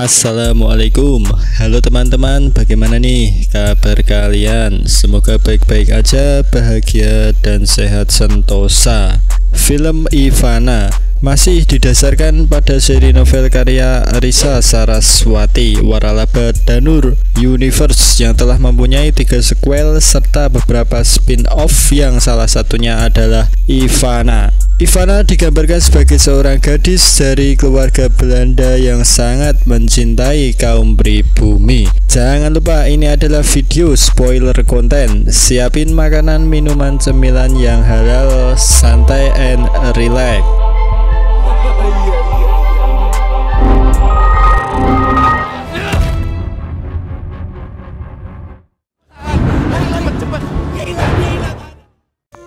Assalamualaikum. Halo teman-teman, bagaimana nih kabar kalian? Semoga baik-baik aja, bahagia dan sehat sentosa. Film Ivana masih didasarkan pada seri novel karya Risa Saraswati Waralaba Danur Universe yang telah mempunyai 3 sequel serta beberapa spin-off yang salah satunya adalah Ivana. Ivana digambarkan sebagai seorang gadis dari keluarga Belanda yang sangat mencintai kaum pribumi. Jangan lupa ini adalah video spoiler konten. Siapin makanan, minuman, cemilan yang halal, santai and relax.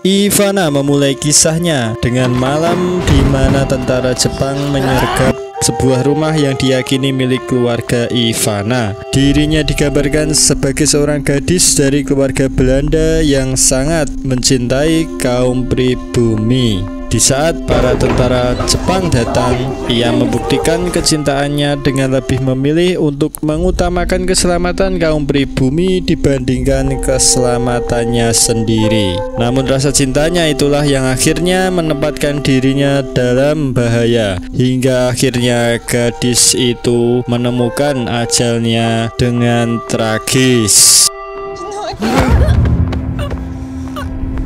Ivana memulai kisahnya dengan malam di mana tentara Jepang menyergap sebuah rumah yang diyakini milik keluarga Ivana. Dirinya digambarkan sebagai seorang gadis dari keluarga Belanda yang sangat mencintai kaum pribumi. Di saat para tentara Jepang datang, ia membuktikan kecintaannya dengan lebih memilih untuk mengutamakan keselamatan kaum pribumi dibandingkan keselamatannya sendiri. Namun rasa cintanya itulah yang akhirnya menempatkan dirinya dalam bahaya, hingga akhirnya gadis itu menemukan ajalnya dengan tragis.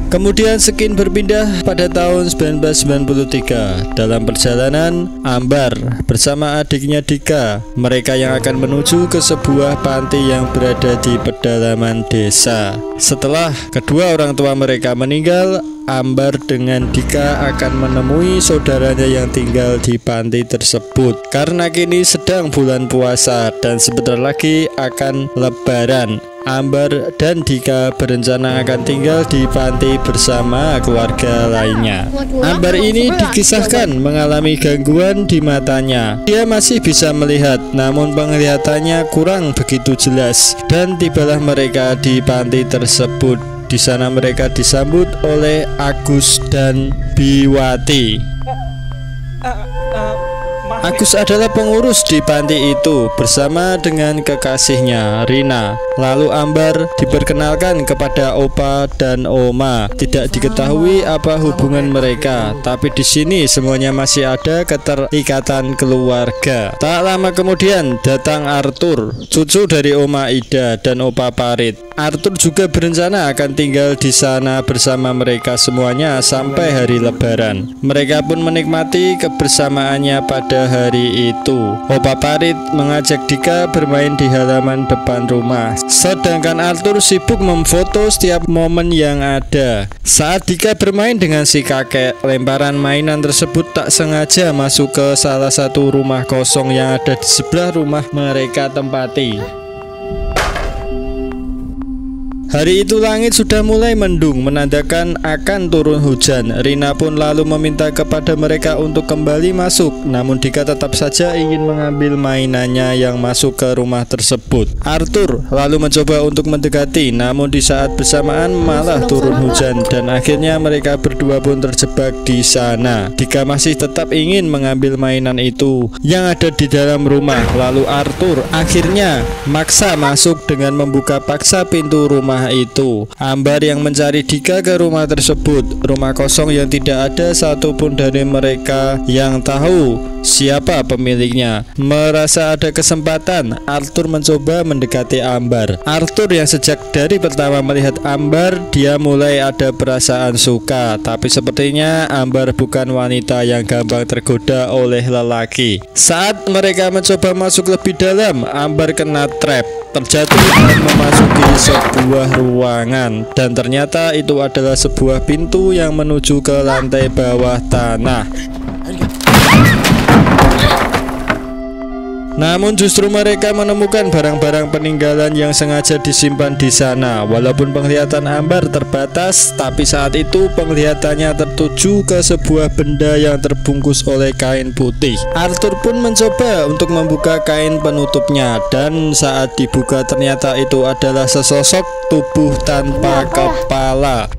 Kemudian skin berpindah pada tahun 1993. Dalam perjalanan, Ambar bersama adiknya Dika, mereka yang akan menuju ke sebuah panti yang berada di pedalaman desa. Setelah kedua orang tua mereka meninggal, Ambar dengan Dika akan menemui saudaranya yang tinggal di panti tersebut. Karena kini sedang bulan puasa dan sebentar lagi akan lebaran, Ambar dan Dika berencana akan tinggal di panti bersama keluarga lainnya. Ambar ini dikisahkan mengalami gangguan di matanya. Dia masih bisa melihat, namun penglihatannya kurang begitu jelas. Dan tibalah mereka di panti tersebut. Di sana mereka disambut oleh Agus dan Biwati. Agus adalah pengurus di panti itu bersama dengan kekasihnya Rina. Lalu Ambar diperkenalkan kepada Opa dan Oma. Tidak diketahui apa hubungan mereka, tapi di sini semuanya masih ada keterikatan keluarga. Tak lama kemudian datang Arthur, cucu dari Oma Ida dan Opa Parit. Arthur juga berencana akan tinggal di sana bersama mereka semuanya sampai hari Lebaran. Mereka pun menikmati kebersamaannya pada hari itu. Opa Parit mengajak Dika bermain di halaman depan rumah, sedangkan Arthur sibuk memfoto setiap momen yang ada. Saat Dika bermain dengan si kakek, lemparan mainan tersebut tak sengaja masuk ke salah satu rumah kosong yang ada di sebelah rumah mereka tempati. Hari itu langit sudah mulai mendung, menandakan akan turun hujan. Rina pun lalu meminta kepada mereka untuk kembali masuk, namun Dika tetap saja ingin mengambil mainannya yang masuk ke rumah tersebut. Arthur lalu mencoba untuk mendekati, namun di saat bersamaan malah turun hujan dan akhirnya mereka berdua pun terjebak di sana. Dika masih tetap ingin mengambil mainan itu yang ada di dalam rumah. Lalu Arthur akhirnya maksa masuk dengan membuka paksa pintu rumah itu. Ambar yang mencari Dika ke rumah tersebut, rumah kosong yang tidak ada satupun dari mereka yang tahu siapa pemiliknya. Merasa ada kesempatan, Arthur mencoba mendekati Ambar. Arthur yang sejak dari pertama melihat Ambar, dia mulai ada perasaan suka, tapi sepertinya Ambar bukan wanita yang gampang tergoda oleh lelaki. Saat mereka mencoba masuk lebih dalam, Ambar kena trap, terjatuh dan memasuki sebuah ruangan, dan ternyata itu adalah sebuah pintu yang menuju ke lantai bawah tanah. Namun justru mereka menemukan barang-barang peninggalan yang sengaja disimpan di sana. Walaupun penglihatan Ambar terbatas, tapi saat itu penglihatannya tertuju ke sebuah benda yang terbungkus oleh kain putih. Arthur pun mencoba untuk membuka kain penutupnya, dan saat dibuka ternyata itu adalah sesosok tubuh tanpa kepala.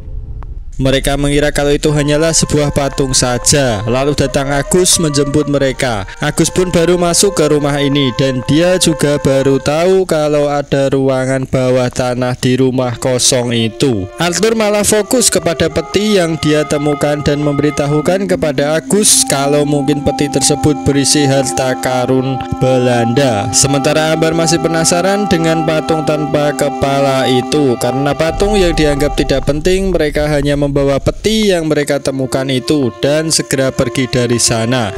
Mereka mengira kalau itu hanyalah sebuah patung saja. Lalu datang Agus menjemput mereka. Agus pun baru masuk ke rumah ini dan dia juga baru tahu kalau ada ruangan bawah tanah di rumah kosong itu. Arthur malah fokus kepada peti yang dia temukan dan memberitahukan kepada Agus kalau mungkin peti tersebut berisi harta karun Belanda. Sementara Ambar masih penasaran dengan patung tanpa kepala itu. Karena patung yang dianggap tidak penting, mereka hanya membawa peti yang mereka temukan itu dan segera pergi dari sana.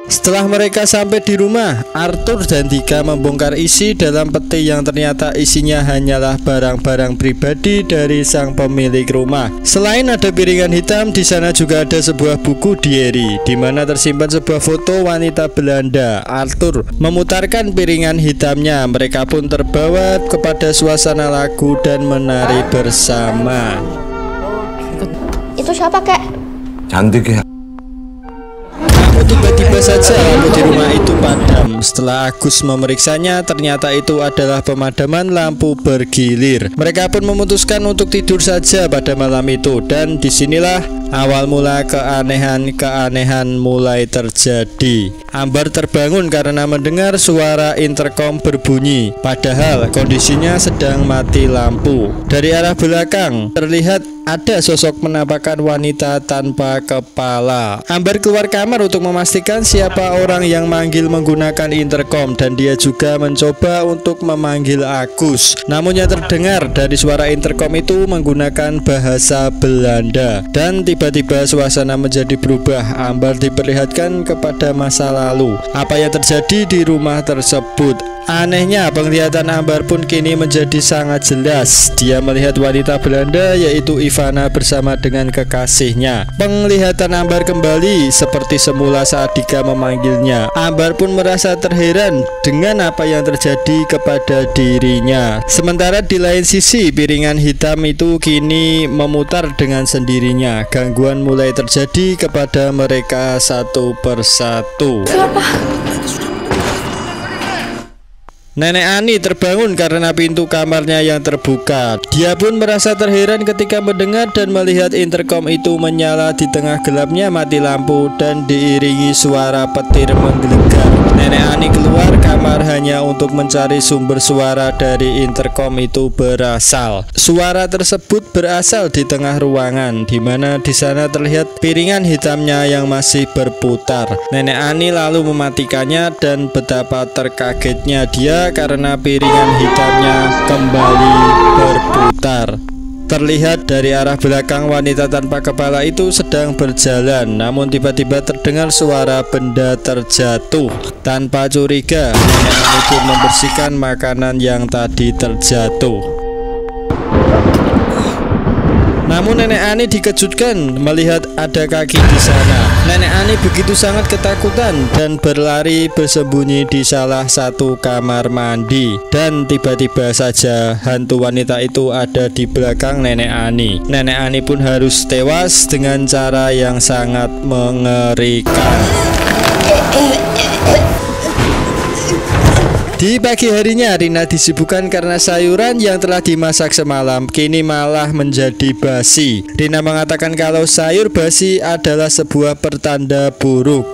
Setelah mereka sampai di rumah, Arthur dan Dika membongkar isi dalam peti yang ternyata isinya hanyalah barang-barang pribadi dari sang pemilik rumah. Selain ada piringan hitam, di sana juga ada sebuah buku diary di mana tersimpan sebuah foto wanita Belanda. Arthur memutarkan piringan hitamnya. Mereka pun terbawa kepada suasana lagu dan menari bersama. Itu siapa, Kek? Cantik ya. Tiba-tiba saja lampu di rumah itu padam. Setelah Agus memeriksanya, ternyata itu adalah pemadaman lampu bergilir. Mereka pun memutuskan untuk tidur saja pada malam itu. Dan disinilah awal mula keanehan mulai terjadi. Ambar terbangun karena mendengar suara intercom berbunyi. Padahal kondisinya sedang mati lampu. Dari arah belakang terlihat ada sosok menampakkan wanita tanpa kepala. Ambar keluar kamar untuk memastikan siapa orang yang manggil menggunakan intercom dan dia juga mencoba untuk memanggil Agus. Namun yang terdengar dari suara intercom itu menggunakan bahasa Belanda. Dan tiba-tiba suasana menjadi berubah. Ambar diperlihatkan kepada masa lalu. Apa yang terjadi di rumah tersebut? Anehnya, penglihatan Ambar pun kini menjadi sangat jelas. Dia melihat wanita Belanda yaitu Ivana bersama dengan kekasihnya. Penglihatan Ambar kembali seperti semula saat Dika memanggilnya. Ambar pun merasa terheran dengan apa yang terjadi kepada dirinya. Sementara di lain sisi, piringan hitam itu kini memutar dengan sendirinya. Gangguan mulai terjadi kepada mereka satu persatu. Nenek Ani terbangun karena pintu kamarnya yang terbuka. Dia pun merasa terheran ketika mendengar dan melihat intercom itu menyala di tengah gelapnya mati lampu dan diiringi suara petir menggelegar. Nenek Ani keluar kamar hanya untuk mencari sumber suara dari intercom itu berasal. Suara tersebut berasal di tengah ruangan, di mana di sana terlihat piringan hitamnya yang masih berputar. Nenek Ani lalu mematikannya dan betapa terkagetnya dia karena piringan hitamnya kembali berputar. Terlihat dari arah belakang wanita tanpa kepala itu sedang berjalan. Namun tiba-tiba terdengar suara benda terjatuh. Tanpa curiga, nenek Ani pun membersihkan makanan yang tadi terjatuh. Namun nenek Ani dikejutkan melihat ada kaki di sana. Nenek Ani begitu sangat ketakutan dan berlari bersembunyi di salah satu kamar mandi. Dan tiba-tiba saja hantu wanita itu ada di belakang nenek Ani. Nenek Ani pun harus tewas dengan cara yang sangat mengerikan. Di pagi harinya, Rina disibukkan karena sayuran yang telah dimasak semalam kini malah menjadi basi. Rina mengatakan kalau sayur basi adalah sebuah pertanda buruk.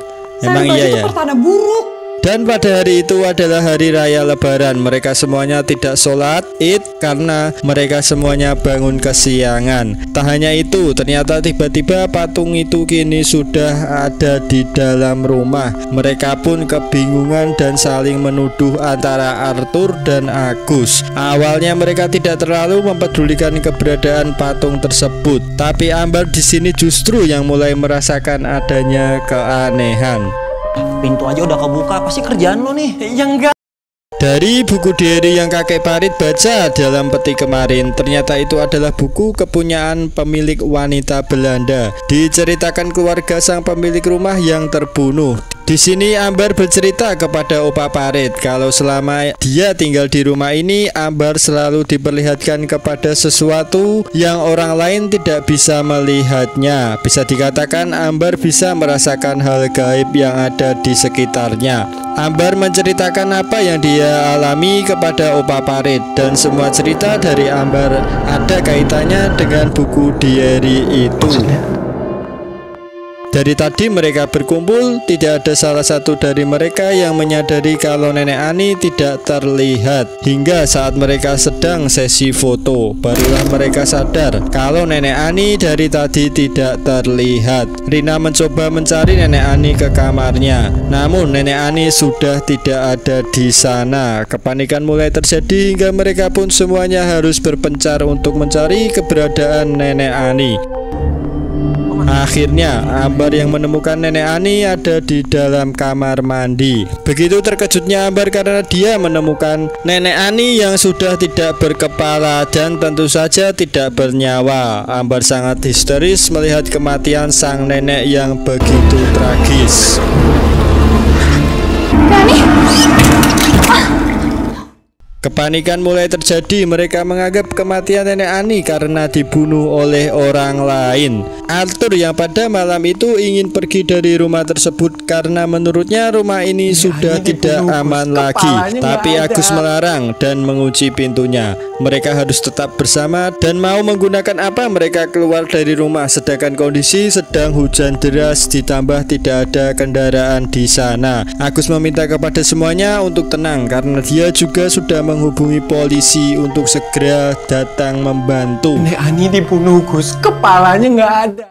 Emang iya ya? Pertanda buruk. Dan pada hari itu adalah hari raya Lebaran. Mereka semuanya tidak sholat Id karena mereka semuanya bangun kesiangan. Tak hanya itu, ternyata tiba-tiba patung itu kini sudah ada di dalam rumah. Mereka pun kebingungan dan saling menuduh antara Arthur dan Agus. Awalnya mereka tidak terlalu mempedulikan keberadaan patung tersebut, tapi Ambar di sini justru yang mulai merasakan adanya keanehan. Pintu aja udah kebuka, pasti kerjaan lo nih. Ya enggak. Dari buku diary yang kakek Parit baca dalam peti kemarin, ternyata itu adalah buku kepunyaan pemilik wanita Belanda. Diceritakan keluarga sang pemilik rumah yang terbunuh. Di sini Ambar bercerita kepada Opa Parit kalau selama dia tinggal di rumah ini, Ambar selalu diperlihatkan kepada sesuatu yang orang lain tidak bisa melihatnya. Bisa dikatakan Ambar bisa merasakan hal gaib yang ada di sekitarnya. Ambar menceritakan apa yang dia alami kepada Opa Parit, dan semua cerita dari Ambar ada kaitannya dengan buku diary itu. Dari tadi mereka berkumpul, tidak ada salah satu dari mereka yang menyadari kalau Nenek Ani tidak terlihat. Hingga saat mereka sedang sesi foto, barulah mereka sadar kalau Nenek Ani dari tadi tidak terlihat. Rina mencoba mencari Nenek Ani ke kamarnya, namun Nenek Ani sudah tidak ada di sana. Kepanikan mulai terjadi hingga mereka pun semuanya harus berpencar untuk mencari keberadaan Nenek Ani. Akhirnya Ambar yang menemukan Nenek Ani ada di dalam kamar mandi. Begitu terkejutnya Ambar karena dia menemukan Nenek Ani yang sudah tidak berkepala dan tentu saja tidak bernyawa. Ambar sangat histeris melihat kematian sang nenek yang begitu tragis. Kepanikan mulai terjadi. Mereka menganggap kematian Nenek Ani karena dibunuh oleh orang lain. Arthur yang pada malam itu ingin pergi dari rumah tersebut karena menurutnya rumah ini sudah tidak aman lagi. Tapi Agus melarang dan mengunci pintunya. Mereka harus tetap bersama dan mau menggunakan apa mereka keluar dari rumah, sedangkan kondisi sedang hujan deras ditambah tidak ada kendaraan di sana. Agus meminta kepada semuanya untuk tenang karena dia juga sudah menghubungi polisi untuk segera datang membantu. Nenek Ani dibunuh, Gus. Kepalanya nggak ada.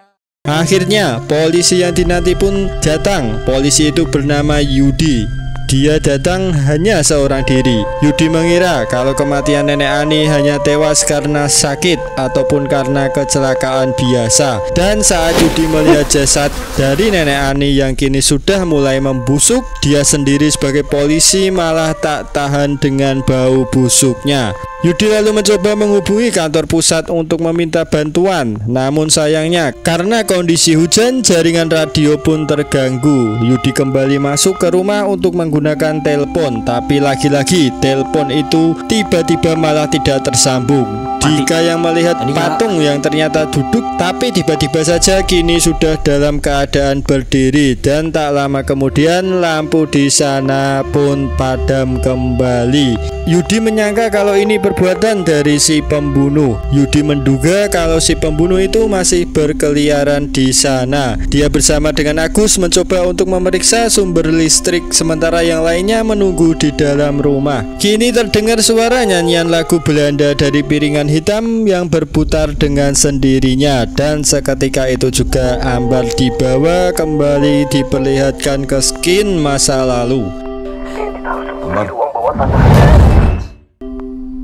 Akhirnya polisi yang dinanti pun datang. Polisi itu bernama Yudi. Dia datang hanya seorang diri. Yudi mengira kalau kematian Nenek Ani hanya tewas karena sakit ataupun karena kecelakaan biasa. Dan saat Yudi melihat jasad dari Nenek Ani yang kini sudah mulai membusuk, dia sendiri sebagai polisi malah tak tahan dengan bau busuknya. Yudi lalu mencoba menghubungi kantor pusat untuk meminta bantuan. Namun sayangnya karena kondisi hujan, jaringan radio pun terganggu. Yudi kembali masuk ke rumah untuk menggunakan telepon, tapi lagi-lagi telepon itu tiba-tiba malah tidak tersambung. Dika yang melihat patung yang ternyata duduk tapi tiba-tiba saja kini sudah dalam keadaan berdiri, dan tak lama kemudian lampu di sana pun padam kembali. Yudi menyangka kalau ini perbuatan dari si pembunuh. Yudi menduga kalau si pembunuh itu masih berkeliaran di sana. Dia bersama dengan Agus mencoba untuk memeriksa sumber listrik, sementara yang lainnya menunggu di dalam rumah. Kini terdengar suara nyanyian lagu Belanda dari piringan hitam yang berputar dengan sendirinya, dan seketika itu juga Ambar dibawa kembali diperlihatkan ke skin masa lalu.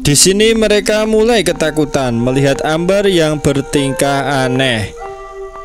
Di sini mereka mulai ketakutan melihat Ambar yang bertingkah aneh.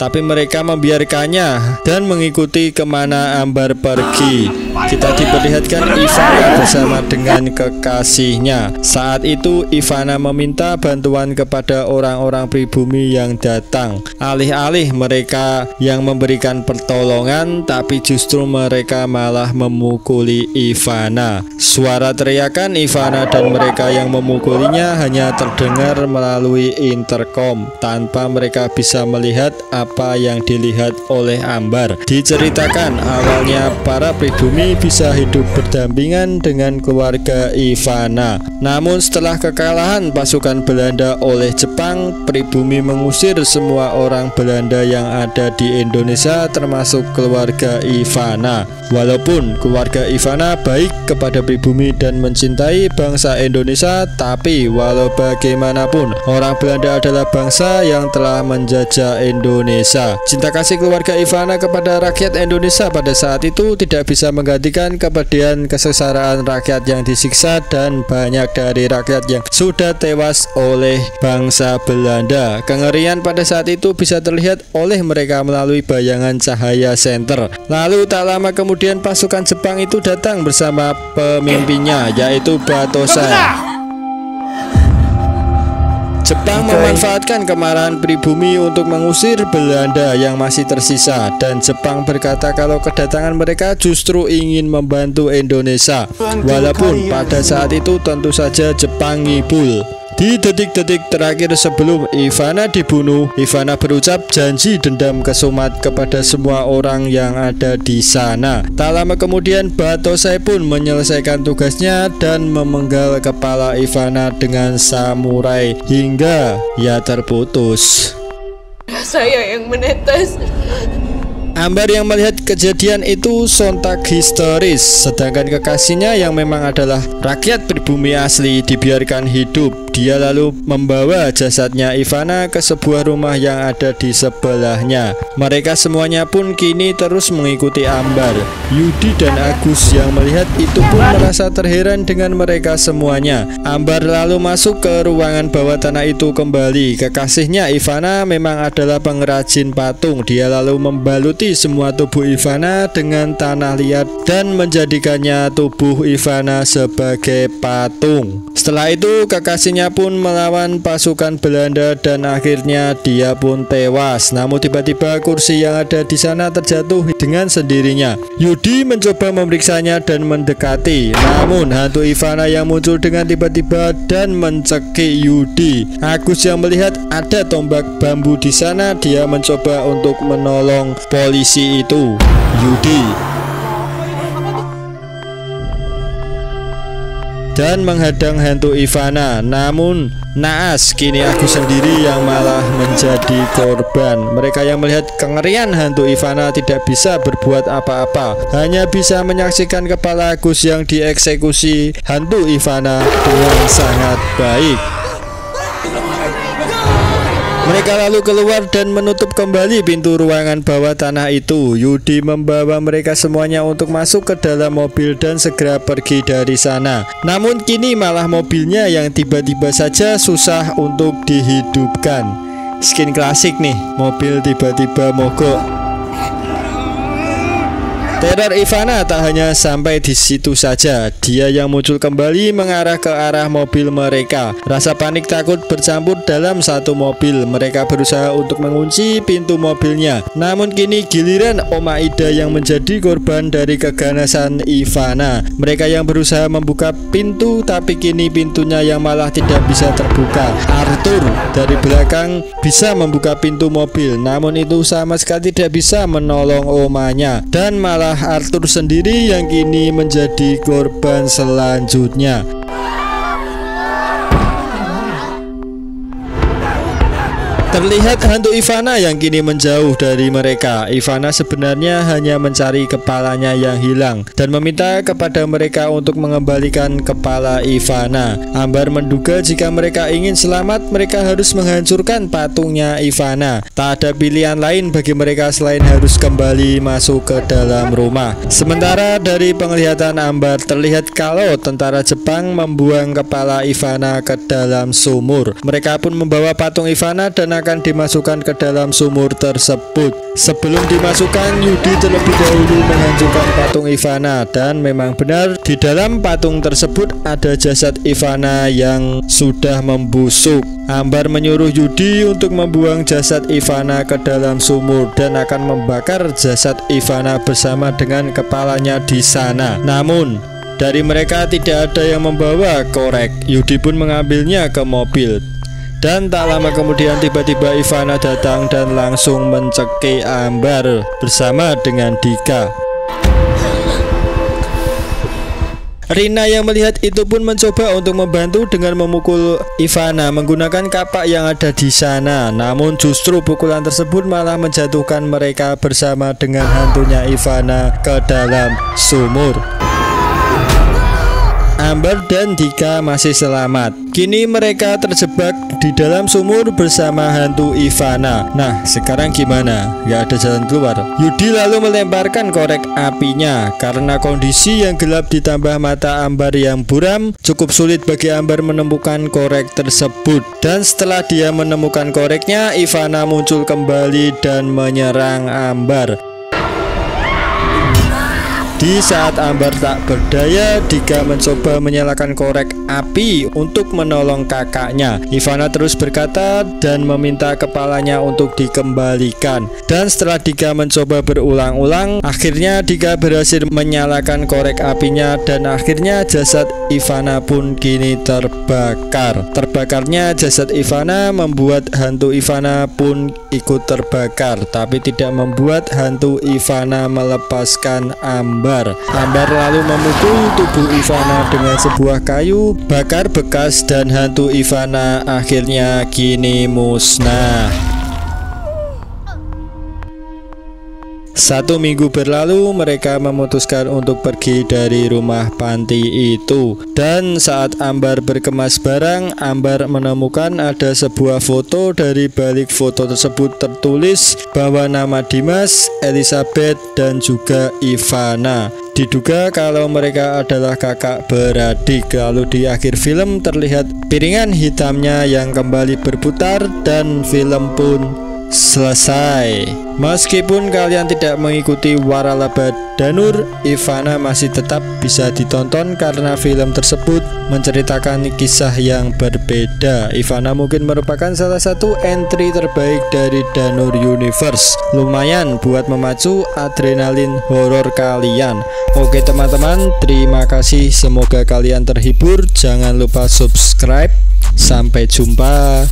Tapi mereka membiarkannya dan mengikuti kemana Ambar pergi. Kita diperlihatkan Ivana bersama dengan kekasihnya. Saat itu Ivana meminta bantuan kepada orang-orang pribumi yang datang. Alih-alih mereka yang memberikan pertolongan, tapi justru mereka malah memukuli Ivana. Suara teriakan Ivana dan mereka yang memukulinya hanya terdengar melalui intercom, tanpa mereka bisa melihat apa yang dilihat oleh Ambar. Diceritakan awalnya para pribumi bisa hidup berdampingan dengan keluarga Ivana. Namun setelah kekalahan pasukan Belanda oleh Jepang, pribumi mengusir semua orang Belanda yang ada di Indonesia termasuk keluarga Ivana. Walaupun keluarga Ivana baik kepada pribumi dan mencintai bangsa Indonesia, tapi walau bagaimanapun orang Belanda adalah bangsa yang telah menjajah Indonesia. Cinta kasih keluarga Ivana kepada rakyat Indonesia pada saat itu tidak bisa menggantikan kepedihan kesengsaraan rakyat yang disiksa dan banyak dari rakyat yang sudah tewas oleh bangsa Belanda. Kengerian pada saat itu bisa terlihat oleh mereka melalui bayangan cahaya senter. Lalu tak lama kemudian pasukan Jepang itu datang bersama pemimpinnya, yaitu Batosa. Jepang Jepang memanfaatkan kemarahan pribumi untuk mengusir Belanda yang masih tersisa, dan Jepang berkata kalau kedatangan mereka justru ingin membantu Indonesia. Walaupun pada saat itu tentu saja Jepang ngibul. Di detik-detik terakhir sebelum Ivana dibunuh, Ivana berucap janji dendam kesumat kepada semua orang yang ada di sana. Tak lama kemudian Batosai pun menyelesaikan tugasnya dan memenggal kepala Ivana dengan samurai hingga ia terputus. Saya yang menetes. Ambar yang melihat kejadian itu sontak histeris, sedangkan kekasihnya yang memang adalah rakyat pribumi asli dibiarkan hidup. Dia lalu membawa jasadnya Ivana ke sebuah rumah yang ada di sebelahnya. Mereka semuanya pun kini terus mengikuti Ambar. Yudi dan Agus yang melihat itu pun merasa terheran dengan mereka semuanya. Ambar lalu masuk ke ruangan bawah tanah itu kembali. Kekasihnya Ivana memang adalah pengrajin patung. Dia lalu membaluti semua tubuh Ivana dengan tanah liat dan menjadikannya tubuh Ivana sebagai patung. Setelah itu kekasihnya pun melawan pasukan Belanda dan akhirnya dia pun tewas. Namun tiba-tiba kursi yang ada di sana terjatuh dengan sendirinya. Yudi mencoba memeriksanya dan mendekati, namun hantu Ivana yang muncul dengan tiba-tiba dan mencekik Yudi. Agus yang melihat ada tombak bambu di sana, dia mencoba untuk menolong polisi itu. Yudi dan menghadang hantu Ivana, namun naas kini Agus sendiri yang malah menjadi korban. Mereka yang melihat kengerian hantu Ivana tidak bisa berbuat apa-apa, hanya bisa menyaksikan kepala Agus yang dieksekusi hantu Ivana dengan sangat baik. Mereka lalu keluar dan menutup kembali pintu ruangan bawah tanah itu. Yudi membawa mereka semuanya untuk masuk ke dalam mobil dan segera pergi dari sana. Namun kini malah mobilnya yang tiba-tiba saja susah untuk dihidupkan. Skin klasik nih, mobil tiba-tiba mogok. Teror Ivana tak hanya sampai di situ saja. Dia yang muncul kembali mengarah ke arah mobil mereka. Rasa panik takut bercampur dalam satu mobil. Mereka berusaha untuk mengunci pintu mobilnya. Namun kini giliran Oma Ida yang menjadi korban dari keganasan Ivana. Mereka yang berusaha membuka pintu, tapi kini pintunya yang malah tidak bisa terbuka. Arthur dari belakang bisa membuka pintu mobil, namun itu sama sekali tidak bisa menolong omanya, dan malah Arthur sendiri yang kini menjadi korban selanjutnya. Terlihat hantu Ivana yang kini menjauh dari mereka. Ivana sebenarnya hanya mencari kepalanya yang hilang dan meminta kepada mereka untuk mengembalikan kepala Ivana. Ambar menduga jika mereka ingin selamat, mereka harus menghancurkan patungnya Ivana. Tak ada pilihan lain bagi mereka selain harus kembali masuk ke dalam rumah. Sementara dari penglihatan Ambar terlihat kalau tentara Jepang membuang kepala Ivana ke dalam sumur. Mereka pun membawa patung Ivana dan akan dimasukkan ke dalam sumur tersebut. Sebelum dimasukkan, Yudi terlebih dahulu menghancurkan patung Ivana, dan memang benar di dalam patung tersebut ada jasad Ivana yang sudah membusuk. Ambar menyuruh Yudi untuk membuang jasad Ivana ke dalam sumur dan akan membakar jasad Ivana bersama dengan kepalanya di sana. Namun dari mereka tidak ada yang membawa korek. Yudi pun mengambilnya ke mobil. Dan tak lama kemudian tiba-tiba Ivana datang dan langsung mencekik Ambar bersama dengan Dika. Rina yang melihat itu pun mencoba untuk membantu dengan memukul Ivana menggunakan kapak yang ada di sana. Namun justru pukulan tersebut malah menjatuhkan mereka bersama dengan hantunya Ivana ke dalam sumur. Ambar dan Dika masih selamat. Kini mereka terjebak di dalam sumur bersama hantu Ivana. Nah, sekarang gimana? Gak ada jalan keluar. Yudi lalu melemparkan korek apinya. Karena kondisi yang gelap ditambah mata Ambar yang buram, cukup sulit bagi Ambar menemukan korek tersebut. Dan setelah dia menemukan koreknya, Ivana muncul kembali dan menyerang Ambar. Di saat Ambar tak berdaya, Dika mencoba menyalakan korek api untuk menolong kakaknya. Ivana terus berkata dan meminta kepalanya untuk dikembalikan. Dan setelah Dika mencoba berulang-ulang, akhirnya Dika berhasil menyalakan korek apinya dan akhirnya jasad Ivana pun kini terbakar. Terbakarnya jasad Ivana membuat hantu Ivana pun ikut terbakar, tapi tidak membuat hantu Ivana melepaskan Ambar. Ambar lalu memukul tubuh Ivana dengan sebuah kayu bakar bekas dan hantu Ivana akhirnya kini musnah. 1 minggu berlalu, mereka memutuskan untuk pergi dari rumah panti itu. Dan saat Ambar berkemas barang, Ambar menemukan ada sebuah foto. Dari balik foto tersebut tertulis bahwa nama Dimas, Elizabeth, dan juga Ivana. Diduga kalau mereka adalah kakak beradik. Lalu di akhir film terlihat piringan hitamnya yang kembali berputar dan film pun selesai. Meskipun kalian tidak mengikuti waralaba Danur, Ivana masih tetap bisa ditonton karena film tersebut menceritakan kisah yang berbeda. Ivana mungkin merupakan salah satu entry terbaik dari Danur Universe. Lumayan buat memacu adrenalin horor kalian. Oke teman-teman, terima kasih. Semoga kalian terhibur. Jangan lupa subscribe. Sampai jumpa.